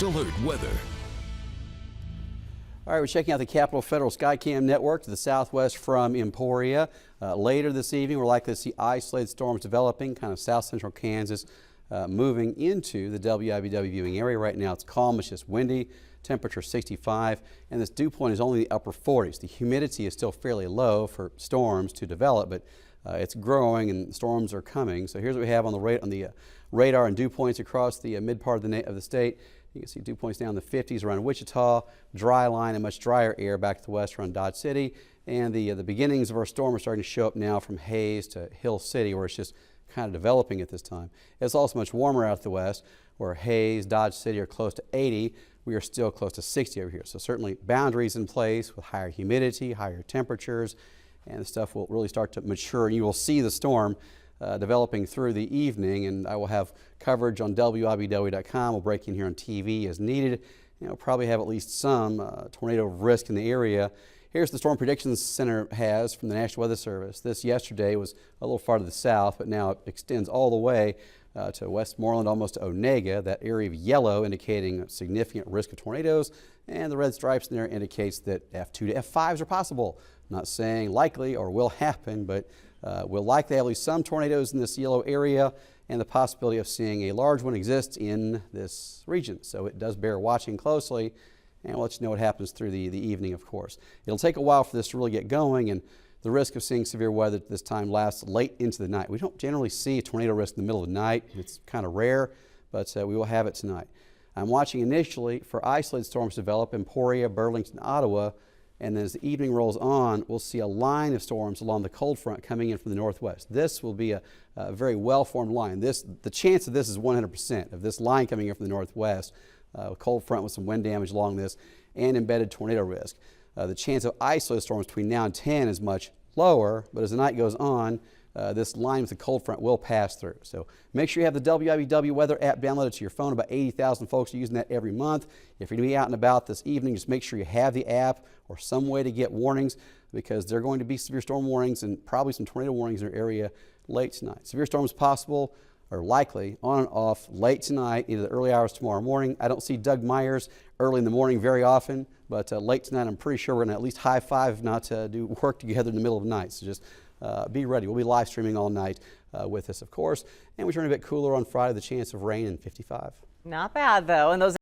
Alert weather. All right, we're checking out the Capitol Federal Skycam network to the southwest from Emporia. Later this evening, we're likely to see isolated storms developing, kind of south central Kansas, moving into the WIBW viewing area. Right now, it's calm, it's just windy, temperature 65, and this dew point is only the upper 40s. The humidity is still fairly low for storms to develop, but it's growing and storms are coming. So here's what we have on the radar and dew points across the mid part of the state. You can see dew points down in the 50s around Wichita, dry line and much drier air back to the west around Dodge City. And the beginnings of our storm are starting to show up now from Hayes to Hill City, where it's just kind of developing at this time. It's also much warmer out to the west, where Hayes, Dodge City are close to 80. We are still close to 60 over here. So certainly boundaries in place with higher humidity, higher temperatures, and the stuff will really start to mature. And you will see the storm developing through the evening, and I will have coverage on WIBW.com. We'll break in here on TV as needed. We'll probably have at least some tornado risk in the area. Here's the Storm Predictions Center has from the National Weather Service. This yesterday was a little far to the south, but now it extends all the way to Westmoreland, almost to Onega. That area of yellow indicating a significant risk of tornadoes, and the red stripes in there indicates that F2 to F5s are possible. I'm not saying likely or will happen, but we'll likely have at least some tornadoes in this yellow area, and the possibility of seeing a large one exists in this region. So it does bear watching closely, and we'll let you know what happens through the evening, of course. It'll take a while for this to really get going, and the risk of seeing severe weather at this time lasts late into the night. We don't generally see a tornado risk in the middle of the night. It's kind of rare, but we will have it tonight. I'm watching initially for isolated storms develop in Emporia, Burlington, Ottawa, and then as the evening rolls on, we'll see a line of storms along the cold front coming in from the northwest. This will be a very well-formed line. The chance of this is 100% of this line coming in from the northwest, cold front with some wind damage along this, and embedded tornado risk. The chance of isolated storms between now and 10 is much lower, but as the night goes on, this line with the cold front will pass through. So make sure you have the WIBW weather app downloaded to your phone. About 80,000 folks are using that every month. If you're going to be out and about this evening, just make sure you have the app or some way to get warnings, because there are going to be severe storm warnings and probably some tornado warnings in your area late tonight. Severe storms possible or likely on and off late tonight into the early hours tomorrow morning. I don't see Doug Myers early in the morning very often, but late tonight I'm pretty sure we're going to at least high five, if not do work together in the middle of the night. So just be ready. We'll be live streaming all night with us, of course. And we turn a bit cooler on Friday, the chance of rain and 55. Not bad, though. And those